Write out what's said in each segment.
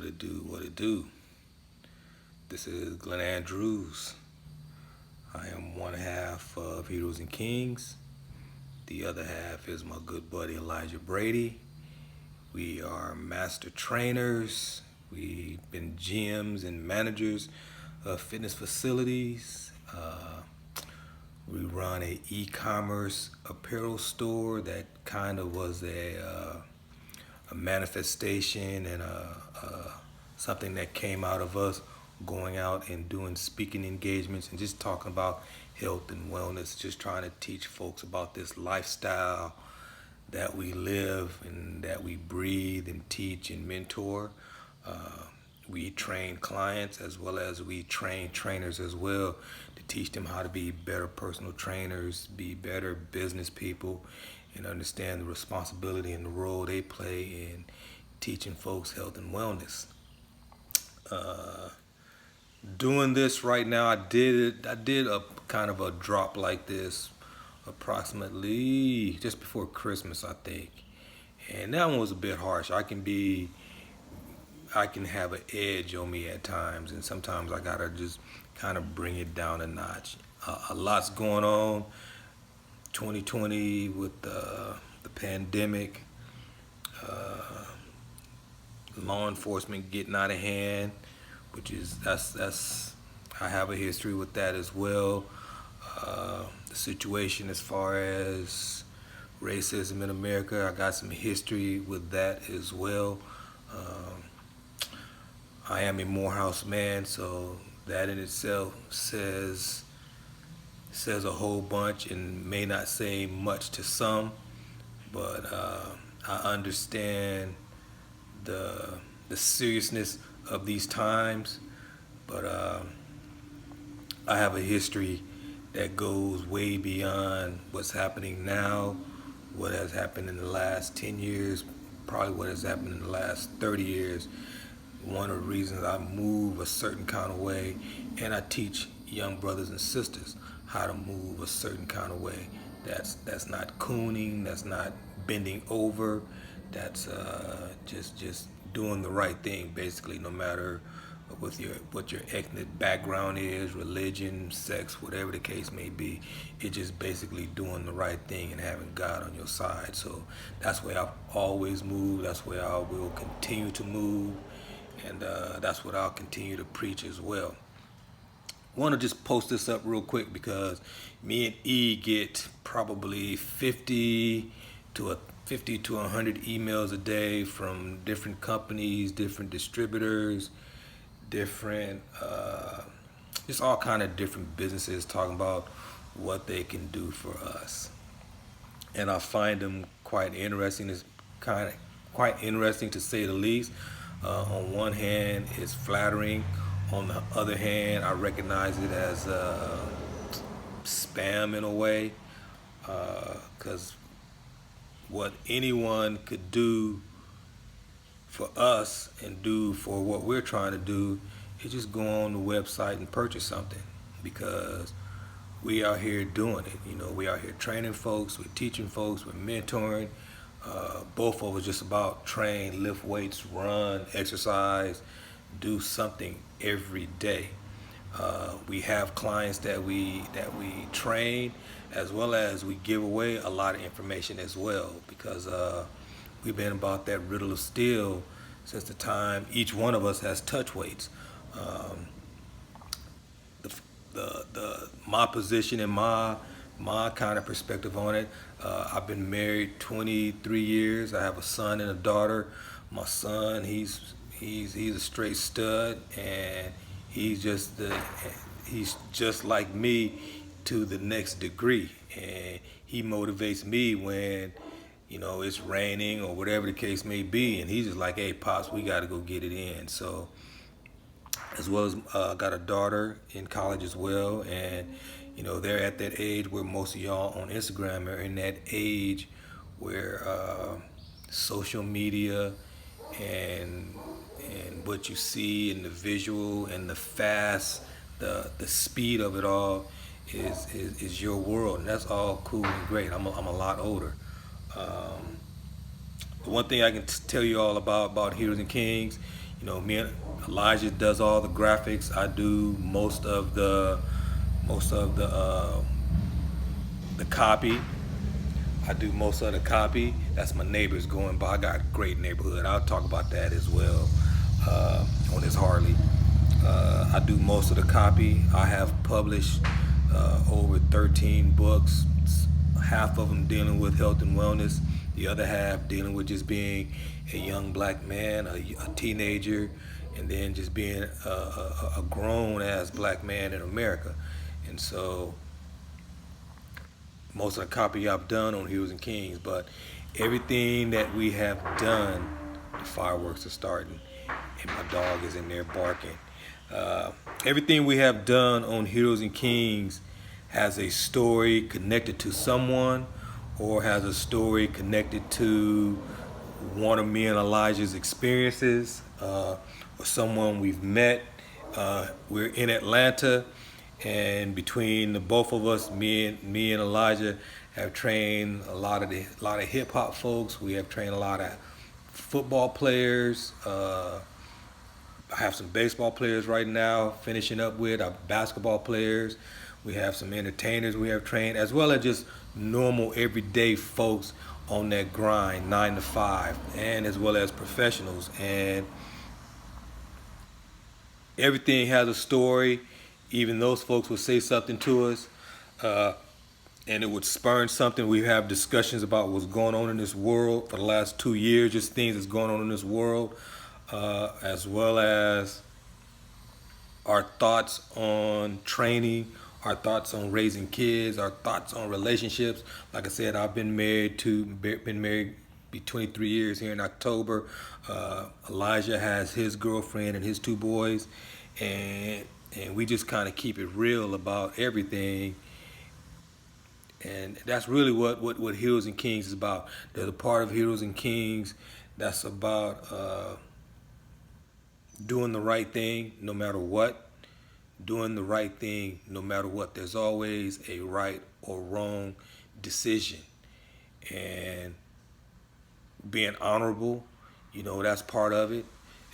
it do, what it do. This is Glenn Andrews. I am one half of Heroes and Kings. The other half is my good buddy Elijah Brady. We are master trainers. We've been GMs and managers of fitness facilities. We run a e-commerce apparel store that kind of was a manifestation and something that came out of us going out and doing speaking engagements and just talking about health and wellness, just trying to teach folks about this lifestyle that we live and that we breathe and teach and mentor. We train clients as well as we train trainers as well to teach them how to be better personal trainers, be better business people, and understand the responsibility and the role they play in teaching folks health and wellness. Doing this right now, I did a kind of a drop like this approximately just before Christmas, I think. And that one was a bit harsh. I can have an edge on me at times, and sometimes I gotta just kind of bring it down a notch. A lot's going on. 2020 with the pandemic, law enforcement getting out of hand, which is that's I have a history with that as well. The situation as far as racism in America, I got some history with that as well. I am a Morehouse man, so that in itself says a whole bunch and may not say much to some, but I understand the seriousness of these times. But I have a history that goes way beyond what's happening now, what has happened in the last 10 years, probably what has happened in the last 30 years. One of the reasons I move a certain kind of way, and I teach young brothers and sisters how to move a certain kind of way. That's not cooning, that's not bending over, that's just doing the right thing, basically, no matter what your ethnic background is, religion, sex, whatever the case may be. It's just basically doing the right thing and having God on your side. So that's where I've always moved, that's where I will continue to move, and that's what I'll continue to preach as well. I want to just post this up real quick because me and E get probably 50 to 100 emails a day from different companies, different distributors, different just all kind of different businesses talking about what they can do for us, and I find them quite interesting. It's quite interesting to say the least. On one hand, it's flattering. On the other hand, I recognize it as spam in a way, because what anyone could do for us and do for what we're trying to do is just go on the website and purchase something, because we out here doing it. You know, we out here training folks, we're teaching folks, we're mentoring. Both of us just about train, lift weights, run, exercise, do something every day. We have clients that we train, as well as we give away a lot of information as well, because we've been about that riddle of steel since the time each one of us has touch weights. My position and my kind of perspective on it. I've been married 23 years. I have a son and a daughter. My son, he's a straight stud, and he's just like me to the next degree. And he motivates me when, you know, it's raining or whatever the case may be, and he's just like, "Hey, pops, we got to go get it in." So, as well as got a daughter in college as well, and you know, they're at that age where most of y'all on Instagram are in that age where social media and what you see in the visual and the fast, the speed of it all is your world, and that's all cool and great. I'm a lot older. The one thing I can tell you all about Heroes and Kings, Me and Elijah does all the graphics. I do most of the copy. I do most of the copy. That's my neighbors going by. I got a great neighborhood. I'll talk about that as well on this Harley. I do most of the copy. I have published over 13 books, half of them dealing with health and wellness, the other half dealing with just being a young black man, a teenager, and then just being a grown ass black man in America. And so most of the copy I've done on Heroes and Kings, but everything that we have done, the fireworks are starting, and my dog is in there barking. Everything we have done on Heroes and Kings has a story connected to someone, or has a story connected to one of me and Elijah's experiences, or someone we've met. We're in Atlanta, and between the both of us, me and Elijah, have trained a lot of hip hop folks. We have trained a lot of football players. I have some baseball players right now finishing up with our basketball players. We have some entertainers we have trained, as well as just normal everyday folks on that grind, 9 to 5, and as well as professionals. And everything has a story. Even those folks would say something to us, and it would spurn something. We have discussions about what's going on in this world for the last 2 years, just things that's going on in this world, as well as our thoughts on training, our thoughts on raising kids, our thoughts on relationships. Like I said, I've been married be 23 years here in October. Elijah has his girlfriend and his 2 boys, and we just kind of keep it real about everything. And that's really what Heroes and Kings is about. There's a part of Heroes and Kings that's about doing the right thing no matter what. Doing the right thing no matter what. There's always a right or wrong decision. And being honorable, that's part of it.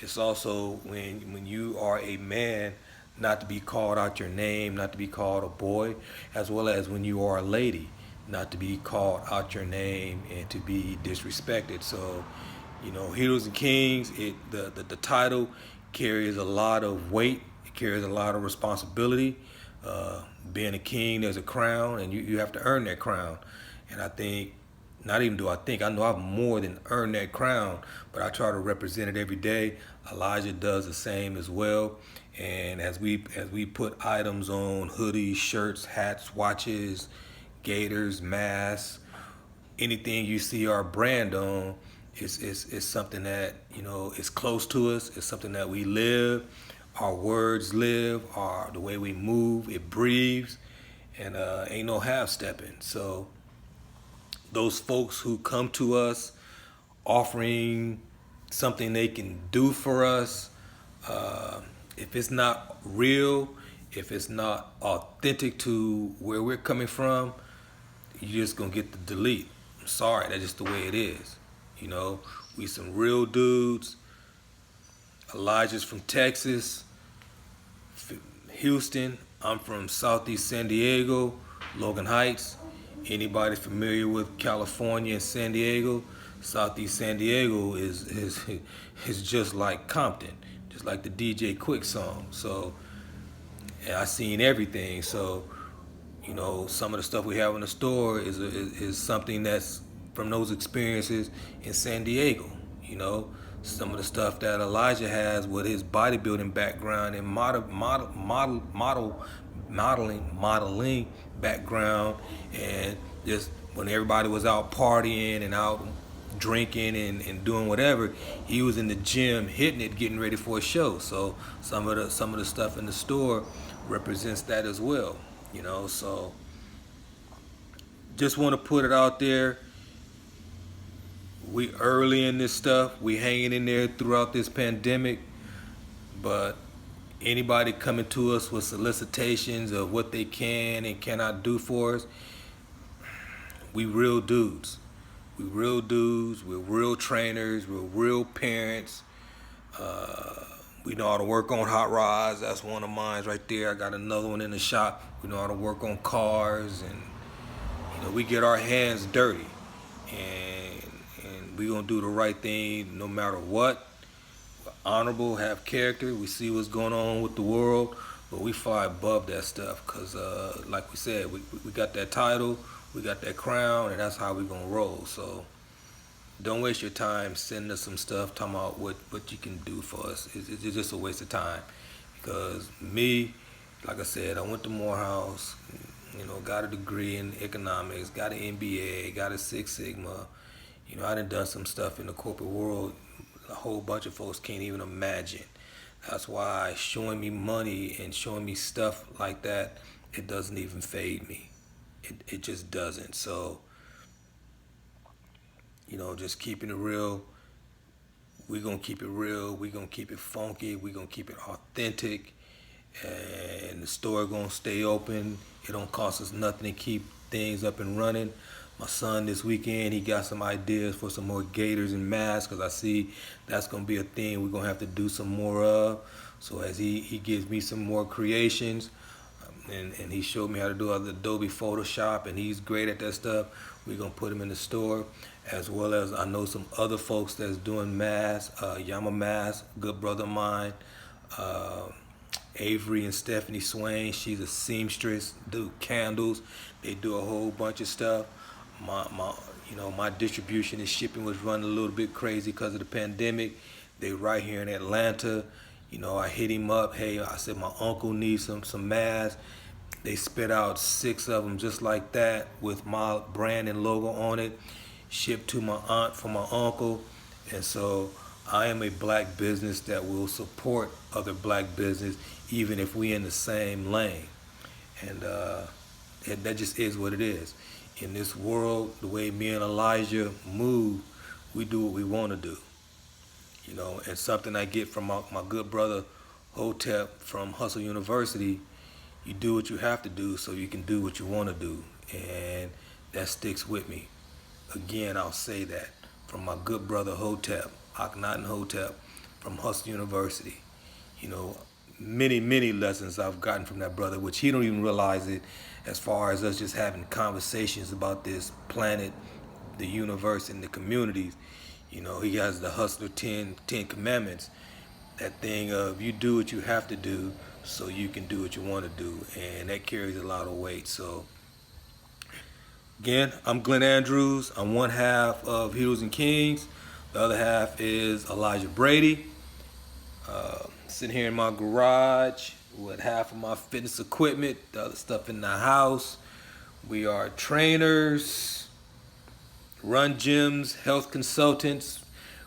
It's also when you are a man, not to be called out your name, not to be called a boy, as well as when you are a lady, not to be called out your name and to be disrespected. So, Heroes and Kings, the title carries a lot of weight. It carries a lot of responsibility. Being a king, there's a crown, and you have to earn that crown. And I think, not even do I think, I know I've more than earned that crown, but I try to represent it every day. Elijah does the same as well. And as we put items on hoodies, shirts, hats, watches, gaiters, masks, anything you see our brand on, is something that is close to us. It's something that we live. Our words live. The way we move, it breathes, and ain't no half stepping. So those folks who come to us offering something they can do for us, if it's not real, if it's not authentic to where we're coming from, you're just gonna get the delete. I'm sorry, that's just the way it is. We some real dudes. Elijah's from Texas, Houston. I'm from Southeast San Diego, Logan Heights. Anybody familiar with California and San Diego? Southeast San Diego is just like Compton, just like the DJ Quick song. So, and I seen everything. So, some of the stuff we have in the store is something that's from those experiences in San Diego. Some of the stuff that Elijah has with his bodybuilding background and modeling background, and just when everybody was out partying and out drinking and doing whatever, he was in the gym hitting it, getting ready for a show. So some of the stuff in the store represents that as well. So just want to put it out there. We early in this stuff. We hanging in there throughout this pandemic. But anybody coming to us with solicitations of what they can and cannot do for us, we real dudes. We real dudes. We're real trainers. We're real parents. We know how to work on hot rods. That's one of mine right there. I got another one in the shop. We know how to work on cars, and we get our hands dirty, and we gonna do the right thing no matter what. We're honorable, have character. We see what's going on with the world, but we fly above that stuff. Cause like we said, we got that title, we got that crown, and that's how we gonna roll. So don't waste your time sending us some stuff talking about what you can do for us. It's just a waste of time. Because me, like I said, I went to Morehouse, got a degree in economics, got an MBA, got a Six Sigma. I done some stuff in the corporate world a whole bunch of folks can't even imagine. That's why showing me money and showing me stuff like that, it doesn't even fade me. It just doesn't. So, just keeping it real. We're going to keep it real. We're going to keep it funky. We're going to keep it authentic. And the store going to stay open. It don't cost us nothing to keep things up and running. My son this weekend, he got some ideas for some more gaiters and masks because I see that's going to be a thing we're going to have to do some more of. So as he gives me some more creations, and he showed me how to do other Adobe Photoshop, and he's great at that stuff. We're going to put him in the store, as well as I know some other folks that's doing masks, Yama Mask, good brother of mine, Avery and Stephanie Swain, she's a seamstress, do candles, they do a whole bunch of stuff. My distribution and shipping was running a little bit crazy because of the pandemic. They right here in Atlanta. I hit him up. Hey, I said my uncle needs some masks. They spit out 6 of them just like that with my brand and logo on it. Shipped to my aunt for my uncle. And so I am a black business that will support other black business even if we in the same lane. And that just is what it is. In this world, the way me and Elijah move, we do what we want to do. And something I get from my good brother Hotep from Hustle University, you do what you have to do so you can do what you want to do. And that sticks with me. Again, I'll say that from my good brother Hotep, Akhenaten Hotep from Hustle University. Many lessons I've gotten from that brother, which he don't even realize it, as far as us just having conversations about this planet, the universe, and the communities. He has the Hustler 10 Commandments, that thing of you do what you have to do so you can do what you want to do, and that carries a lot of weight. So again, I'm Glenn Andrews. I'm one half of Heroes and Kings. The other half is Elijah Brady. Sitting here in my garage with half of my fitness equipment, the other stuff in the house. We are trainers, run gyms, health consultants.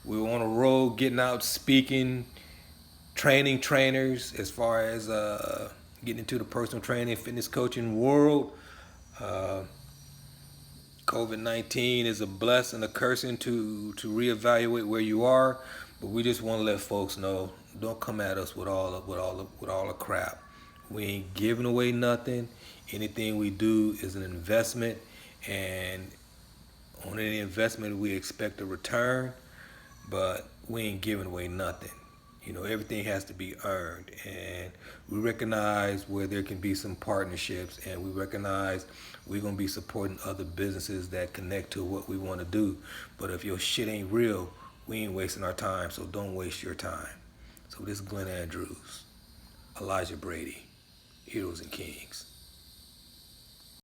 We're on a road getting out speaking, training trainers as far as getting into the personal training, fitness coaching world. COVID-19 is a blessing, a cursing to reevaluate where you are, but we just want to let folks know, don't come at us with all the crap. We ain't giving away nothing. Anything we do is an investment, and on any investment we expect a return, but we ain't giving away nothing. Everything has to be earned, and we recognize where there can be some partnerships, and we recognize we're going to be supporting other businesses that connect to what we want to do. But if your shit ain't real, we ain't wasting our time, so don't waste your time. So this is Glenn Andrews, Elijah Brady, Heroes and Kings.